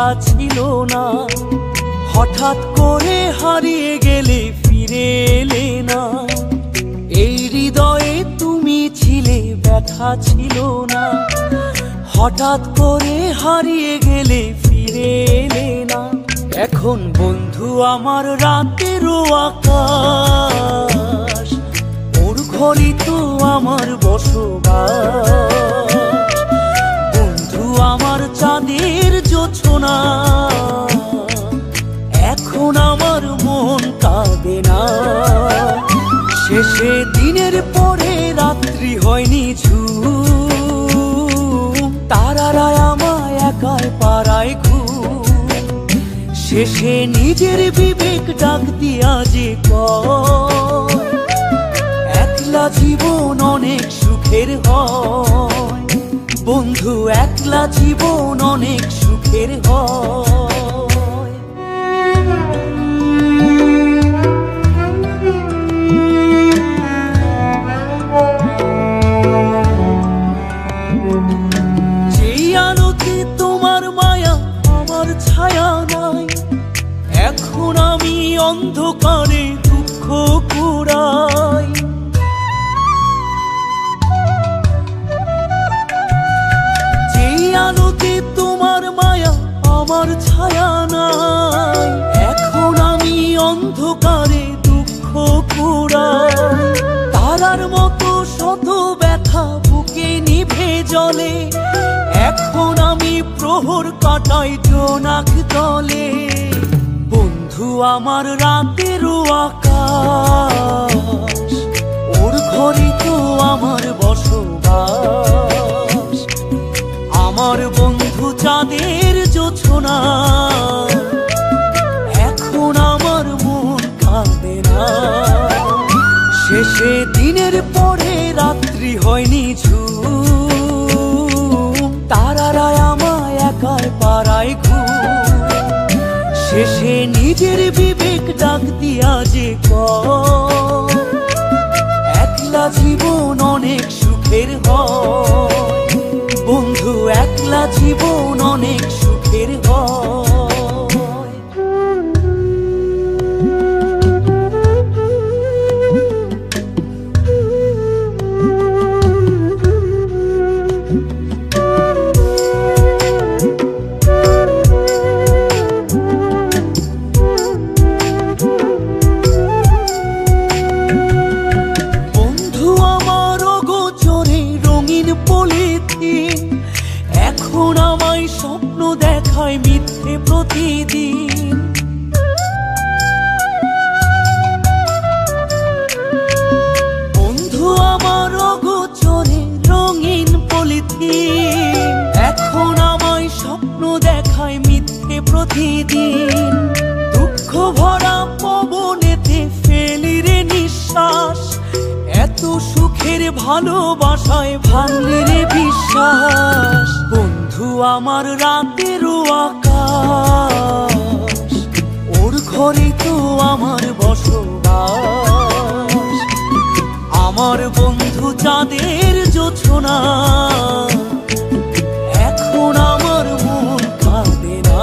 কথা ছিল না। হঠাৎ করে হারিয়ে গেলে ফিরে এলে না। এই হৃদয়ে তুমি ছিলে, ব্যথা ছিল না। হঠাৎ করে হারিয়ে গেলে ফিরে এলে না। এখন বন্ধু আমার রাতেরও আকাশ, ওর ঘরই তো আমার বসবাস। বন্ধু আমার চাঁদের জোছনা, এখন আমার মন কাঁদে না। শেষে দিনের পরে রাত্রি হয়নি ঝুম, তারারা আমায় একাই পাড়ায় ঘুম। শেষে নিজের বিবেক ডাক দিয়া যে কয়, একলা জীবন অনেক সুখের হয়। বন্ধু একলা জীবন অনেক সুখের হয়। যেই আলোতে তোমার মায়া আমার ছায়া নাই, এখন আমি অন্ধকারে দুঃখ কুড়াই। যেই আলোতে তোমার মায়া আমার ছায়া নাই, এখন আমি অন্ধকারে দুঃখ কুড়াই। তারার মতো শত ব্যথা বুকে নিভে জ্বলে, এখন আমি প্রহর কাটাই জোনাক তলে। বন্ধু আমার রাতেরও আকাশ, ওর ঘরই তো আমার বসবাস। আমার বন্ধু চাঁদের জোছনা, এখন আমার মন কাঁদে না। শেষে দিনের পরে রাত্রি হয়নি ঝুম, তারারা আমায় একাই পাড়ায় ঘুম। শেষে নিজের বিবেক ডাক দিয়া যে কয়, একলা জীবন অনেক সুখের হয়। বন্ধু একলা জীবন অনেক সুখের হয়। এখন আমায় স্বপ্ন দেখায় মিথ্যে প্রতিদিন। বন্ধু আমার অগোচরে রঙিন পলিথিন, এখন আমায় স্বপ্ন দেখায় মিথ্যে প্রতিদিন। দুঃখ ভরা পবনেতে ফেলি রে নিঃশ্বাস, এত সুখের ভালোবাসায় ভাঙলি রে বিশ্বাস। বন্ধু আমার রাতেরও আকাশ, ওর ঘরে তো আমার বসবাস। আমার বন্ধু চাঁদের জোছনা, এখন আমার মন কাঁদে না।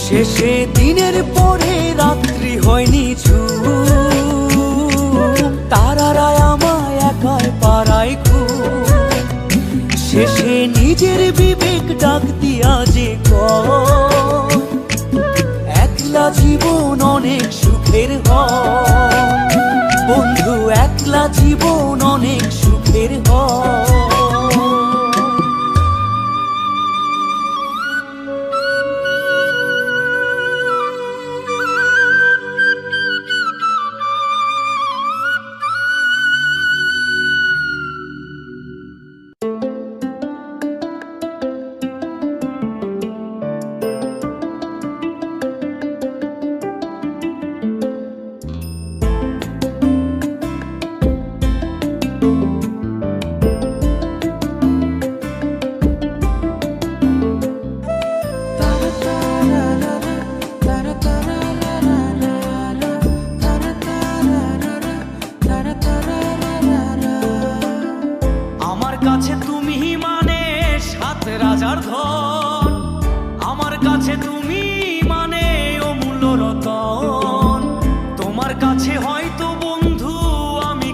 শেষে দিনের পরে রাত্রি হয়নি ঝুম, তারারা আমায় একাই পাড়ায় ঘুম। শেষে নিজের বিবেক ডাক দিয়া যে কয়, একলা জীবন অনেক সুখের হয়। বন্ধু একলা জীবন অনেক সুখের হয়।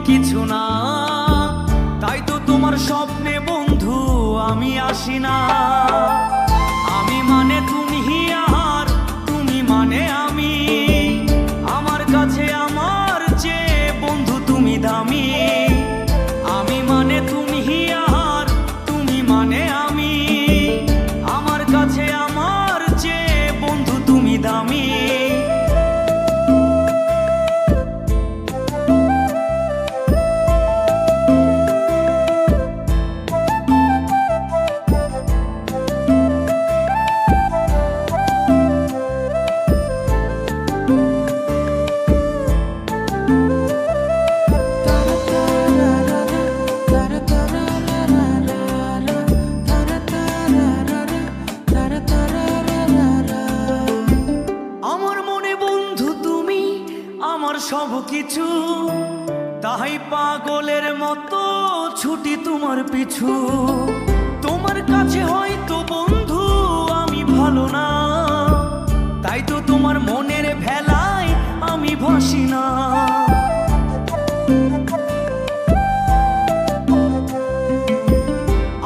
কিছু না, তাই তো তোমার স্বপ্নে বন্ধু আমি আসি না। আমি মানে তুমি আর তুমি মানে আমি, আমার কাছে আমার চেয়ে বন্ধু তুমি দামি। আমি মানে তুমি আর তুমি মানে আমি, আমার কাছে আমার চেয়ে বন্ধু তুমি দামি। সব কিছু তাই পাগলের মতো ছুটি তোমার পিছু। তোমার কাছে হয়তো বন্ধু আমি ভালো না, তাই তো তোমার মনের ভেলায় আমি ভাসি না।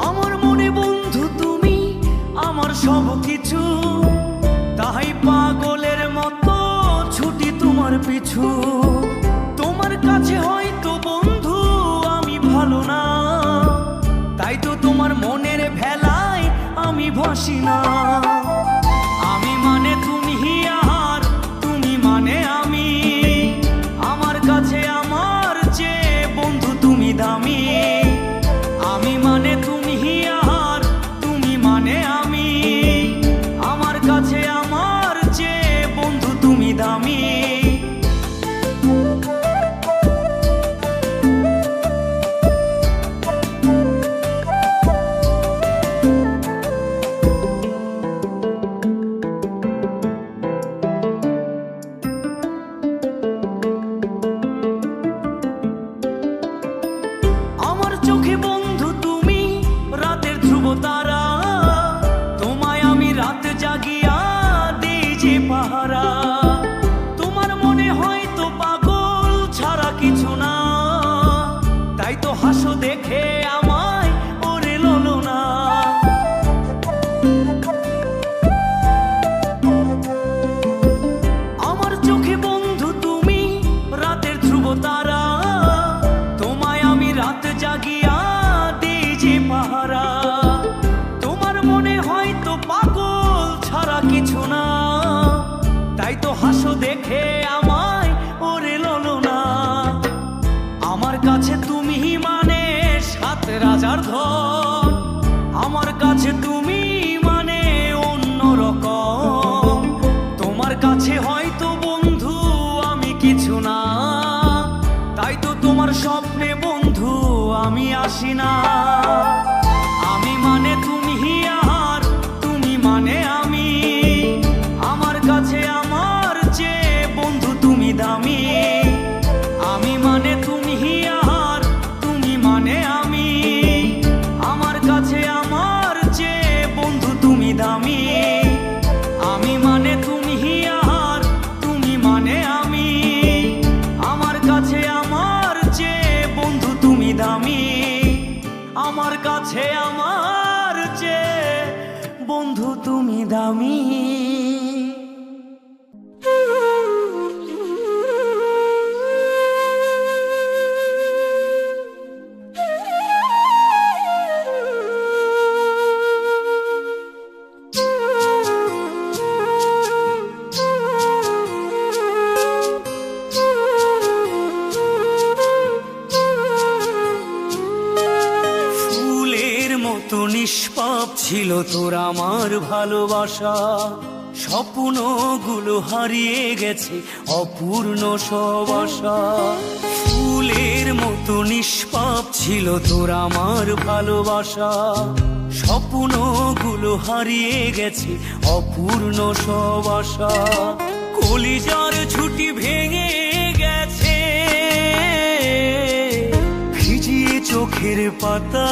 আমার মনে বন্ধু তুমি আমার সব কিছু, তাই পাগলের মতো ছুটি তোমার পিছু। তোমার কাছে হয়তো বন্ধু আমি ভালো না, তাই তো তোমার মনের ভেলায় আমি ভাসি না। আমি মানে তুমি আর তুমি মানে আমি, আমার কাছে আমার চেয়ে বন্ধু তুমি দামি। আমি মানে তুমি আর তুমি মানে আমি, আমার কাছে আমার চেয়ে বন্ধু তুমি দামি। আমার চোখে বন্ধু তুমি রাতের ধ্রুব তারা, তোমায় আমি রাত জাগিয়া দেই যে পাহারা। তোমার মনে হয়তো পাগল ছাড়া কিছু না, তাই তো হাসো দেখে আমায় ওরে ললো না। আমার চোখে বন্ধু তুমি রাতের ধ্রুব তারা, তোমায় আমি রাত জাগিয়া দেই যে পাহারা। তোমার মনে হয়তো পাগল ছাড়া কিছু না, তাই তো হাসো দেখে আমায় ওরে ললো না। আমার কাছে তুমি মানে সাত রাজার ধন, আমার কাছে তুমি মানে অন্য রকম। তোমার কাছে হয়তো বন্ধু আমি কিছু না, তাই তো তোমার স্বপ্নে বন্ধু আমি আসি না। আমি মানে তুমি আর তুমি মানে আমি, আমার কাছে আমার চেয়ে বন্ধু তুমি দামি। আমি মানে তুমি আর তুমি মানে আমি, আমার কাছে আমার চেয়ে বন্ধু তুমি দামি। আমি মানে তুমি আর তুমি মানে আমি, আমার কাছে আমার চেয়ে বন্ধু তুমি দামি। আমার কাছে আমার চেয়ে বন্ধু তুমি দামি। নিষ্পাপ ছিল তোর আমার ভালোবাসা, স্বপ্নগুলো হারিয়ে গেছে অপূর্ণ সব আশা। ফুলের মতো নিষ্পাপ ছিল তোর আমার ভালোবাসা, স্বপ্নগুলো হারিয়ে গেছে অপূর্ণ সব আশা। কলিজার ছুটি ভেঙে গেছে, ভিজিয়ে চোখের পাতা,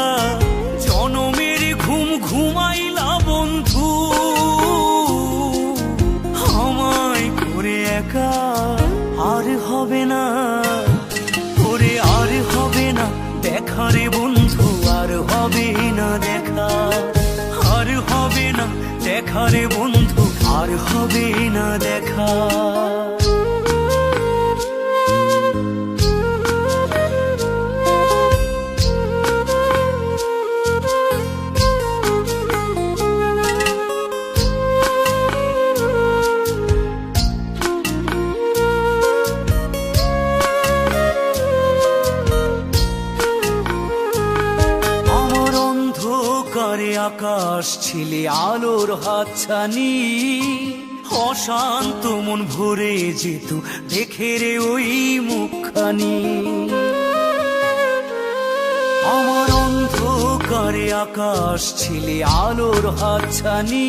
জনমের ঘুম ঘুমাইলা বন্ধু। আমায় করে একা আর হবে না, ওরে আর দেখা রে বন্ধু, আর হবে না দেখা, আর হবে না দেখা রে বন্ধু, আর হবে না দেখা। আকাশ ছিলে আলোর হাতছানি, অশান্ত মন ভরে যেত দেখে রে ওই মুখখানি। আমার অন্ধকারে আকাশ ছিলে আলোর হাতছানি,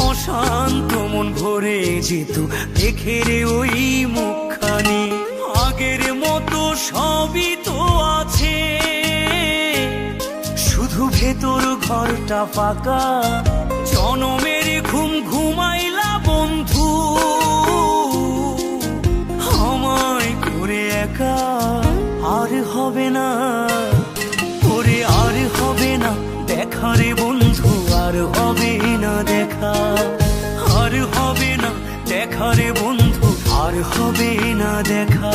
অশান্ত মন ভরে যেত দেখে রে ওই মুখখানি। আগের মতো সবই তো আছে, শুধু ভেতর ঘরটা ফাঁকা। জনমের ঘুম ঘুমাইলা বন্ধু, আমায় করে একা। আর হবে না ওরে, আর হবে না দেখা রে বন্ধু, আর হবে না দেখা, আর হবে না দেখা রে বন্ধু, আর হবে না দেখা।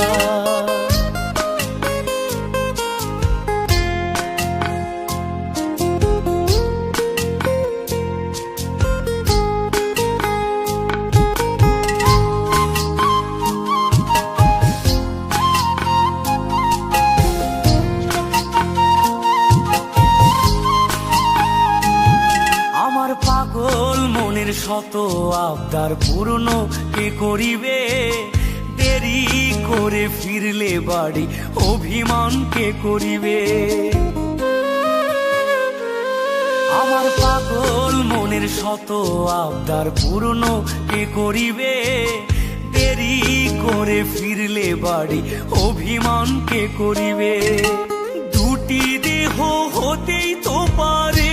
পাগল মনের শত আবদার পূর্ণ কে করিবে, দেরি করে ফিরলে বাড়ি অভিমান কে করিবে। আমার পাগল মনের শত আবদার পূর্ণ কে করিবে, দেরি করে ফিরলে বাড়ি অভিমান কে করিবে। দুটি দেহ হতেই তো পারে,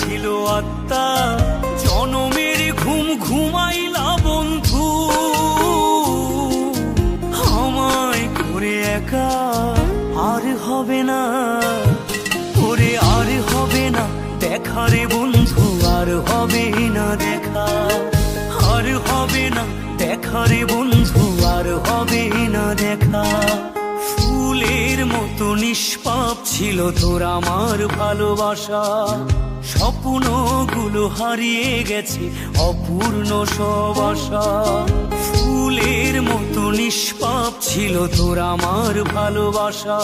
ছিল আত্মা। জনমের ঘুম ঘুমাইলা বন্ধু, আমায় করে একা। আর হবে না ওরে, আর হবে না দেখা রে বন্ধু, আর হবে না দেখা, আর হবে না দেখা রে বন্ধু, আর হবে না দেখা। ফুলের মতো নিষ্পাপ ছিল তোর আমার ভালোবাসা, স্বপ্নগুলো হারিয়ে গেছে অপূর্ণ সব আশা। ফুলের মতো নিষ্পাপ ছিল তোর আমার ভালোবাসা,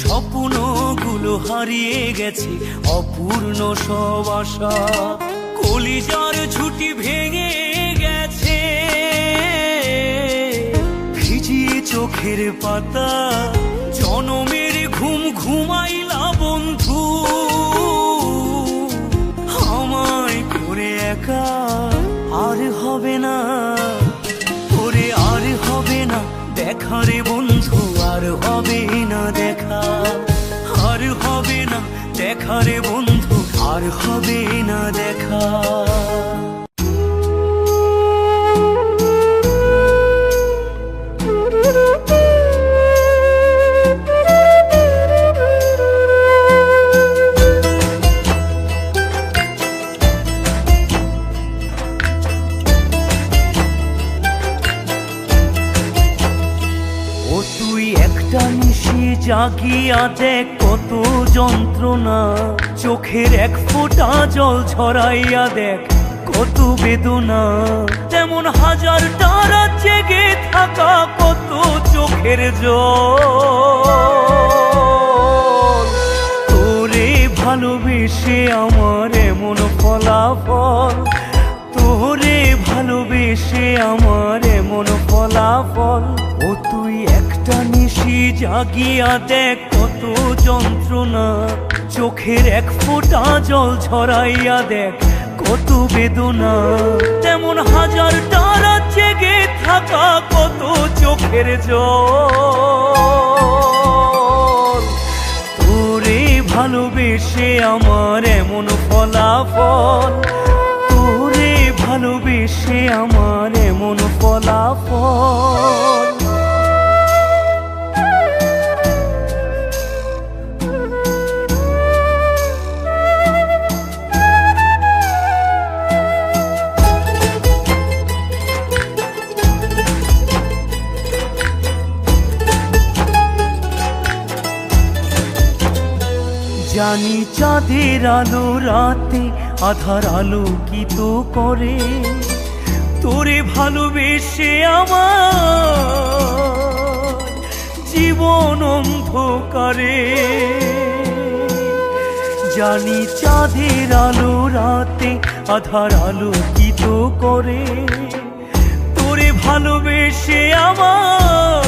স্বপ্নগুলো হারিয়ে গেছে অপূর্ণ সব আশা। কলিজার ছুটি ভেঙে গেছে, ভিজিয়ে চোখের পাতা। জনমের ঘুম ঘুমাইলা বন্ধু, আমায় করে একা। আর হবে না ওরে, আর হবে না দেখা রে বন্ধু, আর হবে না দেখা, আর হবে না দেখা রে বন্ধু, আর হবে না দেখা। জাগিয়া দেখ কত যন্ত্রণা, চোখের এক ফোঁটা জল ঝরাইয়া দেখ কত বেদনা। তেমন হাজারটা রাত জেগে থাকা কত চোখের জল। তোরে ভালোবেসে আমার এমন ফলাফল, তোরে ভালোবেসে আমার এমন ফলাফল। ও তুই একটা নিশি জাগিয়া দেখ কত যন্ত্রণা, চোখের এক ফোঁটা জল ঝরাইয়া দেখ কত বেদনা। তেমন হাজারটা রাত জেগে থাকা কত চোখের জল। তোরে ভালোবেসে আমার এমন ফলাফল, তোরে ভালোবেসে আমার এমন ফলাফল। জানি চাঁদের আলো রাতে আধার আলোকিত করে, তোরে ভালোবেসে আমার জীবন অন্ধকারে। জানি চাঁদের আলো রাতে আধার আলোকিত করে, তোরে ভালোবেসে আমার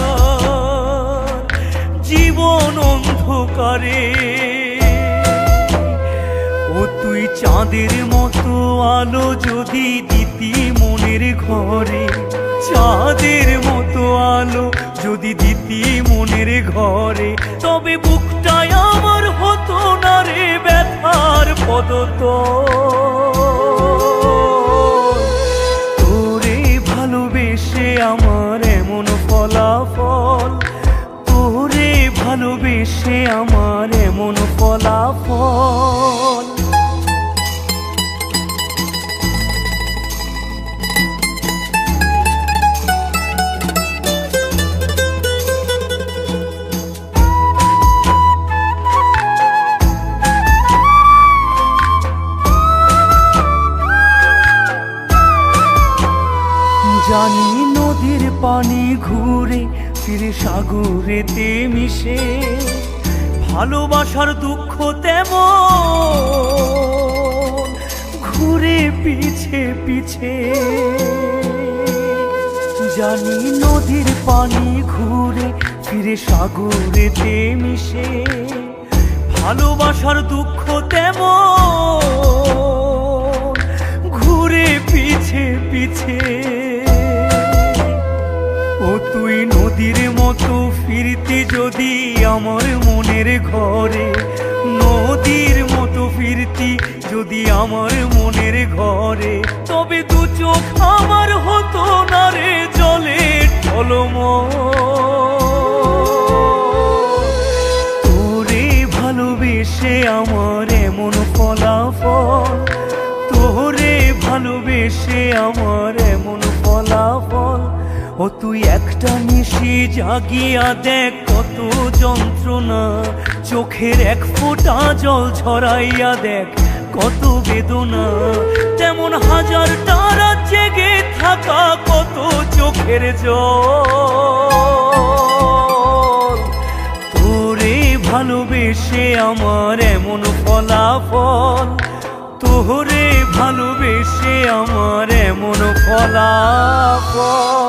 জীবন অন্ধকারে। ও তুই চাঁদের মতো আলো যদি দিতি মনের ঘরে, চাঁদের মতো আলো যদি দিতি মনের ঘরে, তবে বুকটাই আমার হতো না রে ব্যথার পদতল। তোরে ভালোবেসে আমার এমন ফলাফল, তোরে ভালোবেসে আমার এমন ফলাফল। জানি নদীর পানি ঘুরে ফিরে সাগরেতে মিশে, ভালোবাসার দুঃখ তেমন ঘুরে পিছে পিছে। জানি নদীর পানি ঘুরে ফিরে সাগরেতে মিশে, ভালোবাসার দুঃখ তেমন ঘুরে পিছে পিছে। ও তুই নদীর মতো ফিরতি যদি আমার মনের ঘরে, নদীর মতো ফিরতি যদি আমার মনের ঘরে, তবে দু চোখ আমার হতো না রে জলে টলমল। তোরে ভালোবেসে আমার এমন ফলাফল, তোরে ভালোবেসে আমার এমন ফলাফল। ও তুই একটা নিশি জাগিয়া দেখ কত যন্ত্রণা, চোখের এক ফোঁটা জল ঝরাইয়া দেখ কত বেদনা, তেমন হাজার তারা জেগে থাকা কত চোখের জল। তোরে ভালোবেসে আমার এমন ফলাফল, তোরে ভালোবেসে আমার এমন ফলাফল।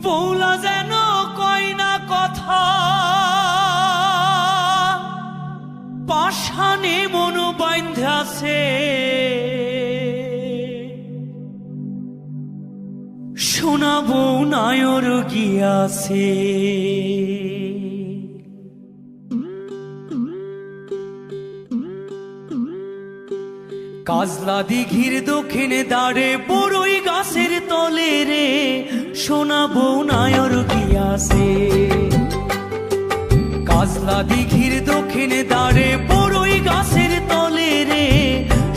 বৌলা যেন কয় না কথা, পাষাণে মন বাইন্ধাছে, সোনা বউ নায়র গিয়াছে। কাজলা দিঘির দক্ষিণে দাঁড়ে বড়ই গাছের তলে রে, সোনা বউ নায়র গিয়াছে। কাজলা দিঘির দক্ষিণে দাঁড়ে বড়ই গাছের তলে রে,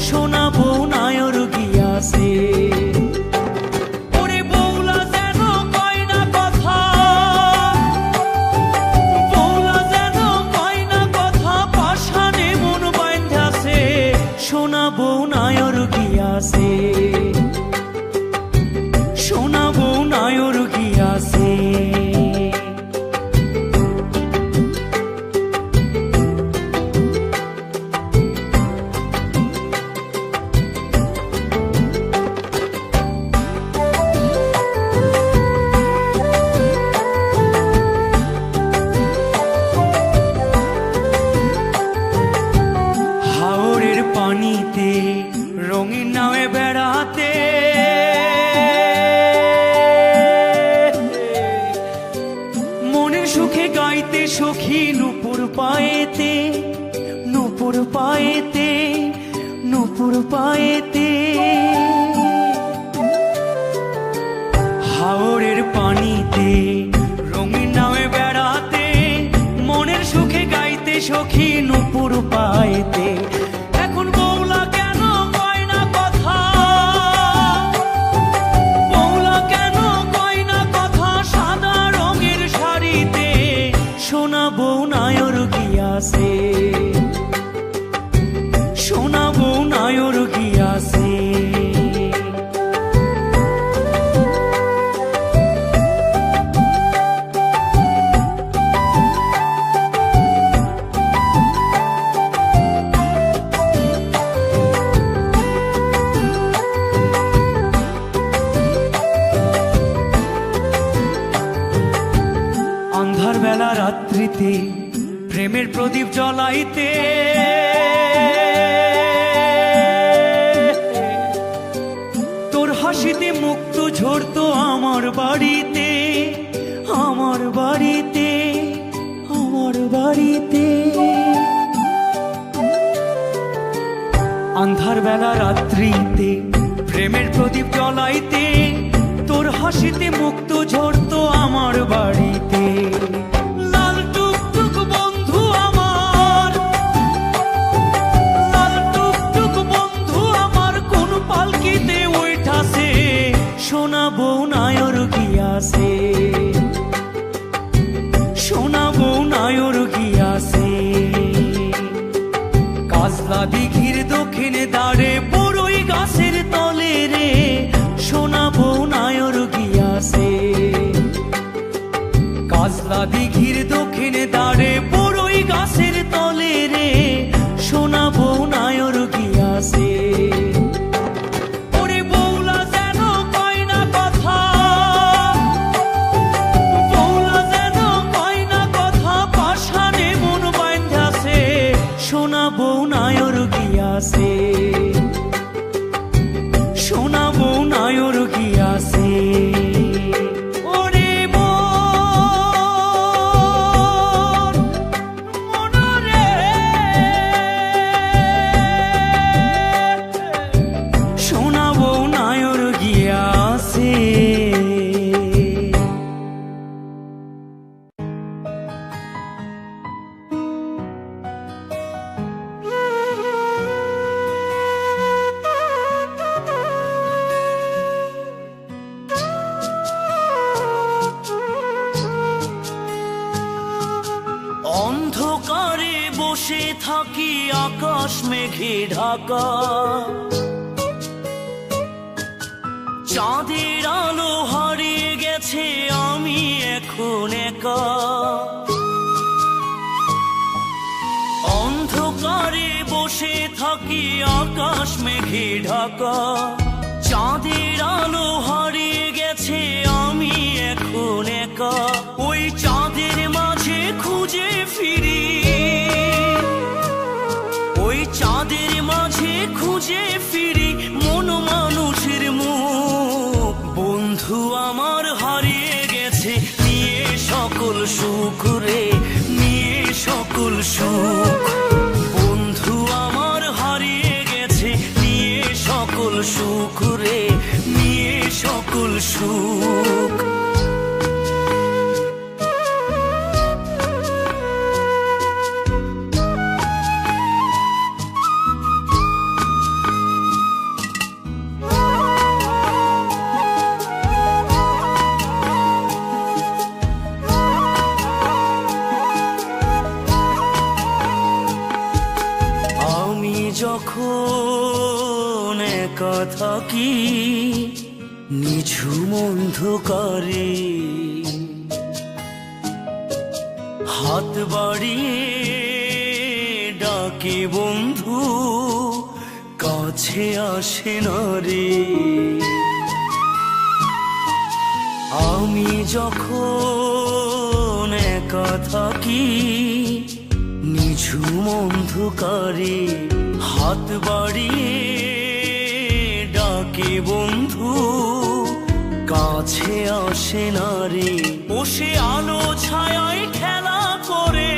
সোনা বউ নায়র গিয়াছে। ওরে বৌলা যেন কয় না কথা, বৌলা যেন কয় না কথা, পাষাণে মন বাইন্ধাছে, সোনা বউ নায়র গিয়াছে, সোনা বউ নায়র গিয়াছে। হাওরের পানিতে রঙিন নামে বেড়াতে, মনের সুখে গাইতে সখী নুপুর নূপুর পায়েতে, নূপুর পায়েতে, নূপুর পায়েতে। হাওরের পানিতে রঙিন নামে বেড়াতে, মনের সুখে গাইতে সখী নূপুর পায়েতে। এখন বৌলা কেন কয় না কথা, বৌলা কেন কয় না কথা, সাদা রঙের শাড়িতে সোনা বউ নায়র গিয়াছে, সোনা বউ নায়র গিয়াছে। আন্ধার বেলা রাত্রিতে প্রেমের প্রদীপ জ্বলাইতে, তোর হাসিতে মুক্ত ঝরতো আমার বাড়িতে, আমার বাড়িতে, আমার বাড়িতে। আন্ধার বেলা রাত্রিতে প্রেমের প্রদীপ জ্বলাইতে, তোর হাসিতে মুক্ত ঝরতো আমার বাড়িতে। লাল টুকটুক বন্ধু আমার, লাল টুকটুক বন্ধু আমার, কোন পালকিতে ওইঠাছে সোনা বউ নায়র গিয়াছে, সোনা বউ নায়র গিয়াছে। কাজলা দিঘির দক্ষিণে দাঁড়ে বড়ই গাছের তলে রে সোনা বউ নায়র গিয়াছে। কাজলা দিঘির দক্ষিণে দাঁড়ে বড়ই গাছের তলে রে সোনা বউ নায়র গিয়াছে। ওরে বৌলা যেন কয় না কথা, বৌলা যেন কয় না কথা, পাষাণে মন বাঁধাছে সোনা বউ নায়র গিয়াছে, সোনা বউ নায়র গিয়াছে। ওরে মন, মনরে সোনা বউ নায়র গিয়াছে। অন্ধকারে বসে থাকি আকাশ মেঘে ঢাকা, চাঁদের আলো হারিয়ে গেছে আমি এখন একা। অন্ধকারে বসে থাকি আকাশ মেঘে ঢাকা, চাঁদের আলো হারিয়ে গেছে আমি এখন একা। ওই চাঁদের মাঝে খুঁজে ফিরি, ওই চাঁদের মাঝে খুঁজে ফিরি মন মানুষের মুখ। বন্ধু আমার হারিয়ে গেছে নিয়ে সকল সুখ রে, নিয়ে সকল সুখ। বন্ধু আমার হারিয়ে গেছে নিয়ে সকল সুখ রে, নিয়ে সকল সুখ। যখন একা থাকি নিঝুম অন্ধকারে, হাত বাড়িয়ে ডাকে বন্ধু কাছে আসে না রে। আমি যখন একা থাকি নিঝুম অন্ধকারে, হাত বাড়িয়ে ডাকে বন্ধু কাছে আসে না রে। বসে আলো ছায়ায় খেলা করে,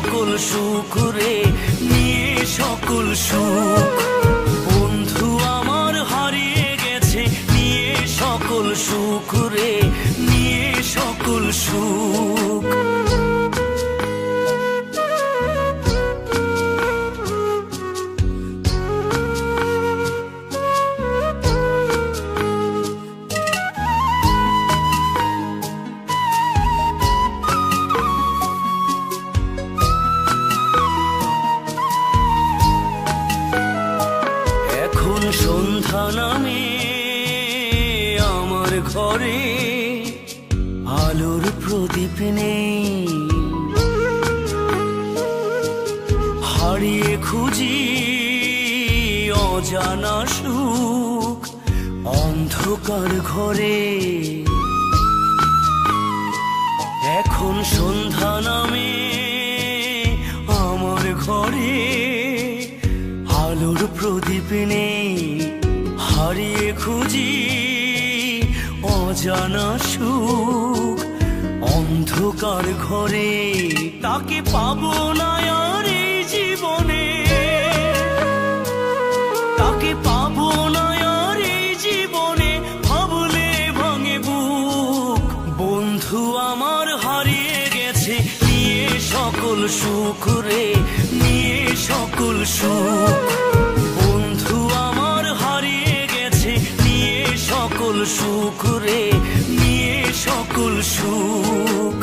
সকল সুখ রে, নিয়ে সকল সুখ। বন্ধু আমার হারিয়ে গেছে, নিয়ে সকল সুখ রে, নিয়ে সকল সুখ। এখন সন্ধ্যা নামে আমার ঘরে, আলোর প্রদীপ নেই। হারিয়ে খুঁজি অজানা সুখ অন্ধকার ঘরে। এখন সন্ধ্যা নামে আমার ঘরে, আলোর প্রদীপ নেই। হারিয়ে খুঁজি অজানা সুখ অন্ধকার ঘরে। তাকে পাবো না আর এই জীবনে, তাকে পাবো না আর এই জীবনে, ভাবলে ভাঙে বুক। বন্ধু আমার হারিয়ে গেছে, নিয়ে সকল সুখ রে, নিয়ে সকল সুখ। বন্ধু আমার হারিয়ে গেছে, নিয়ে সকল সুখ রে, নিয়ে সকল সুখ।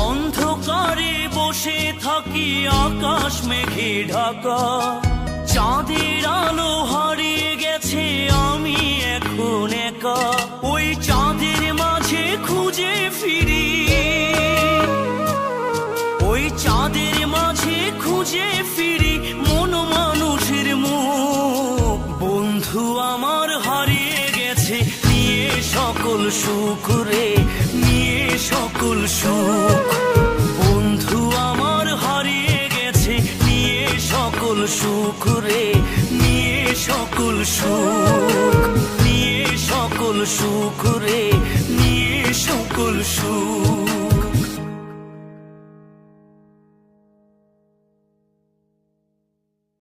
অন্ধকারে বসে থাকি আকাশ মেঘে ঢাকা, চাঁদের আলো হারিয়ে গেছে, আমি এখন একা। ওই চাঁদের মাঝে খুঁজে ফিরি, ওই চাঁদের মাঝে খুঁজে ফিরি মন মানুষের মুখ। বন্ধু আমার হারিয়ে গেছে, নিয়ে সকল সুখ রে, নিয়ে সকল সুখ। বন্ধু আমার হারিয়ে গেছে, নিয়ে সকল সুখ রে, নিয়ে সকল সুখ। নিয়ে সকল সুখ রে, নিয়ে সকল সুখ।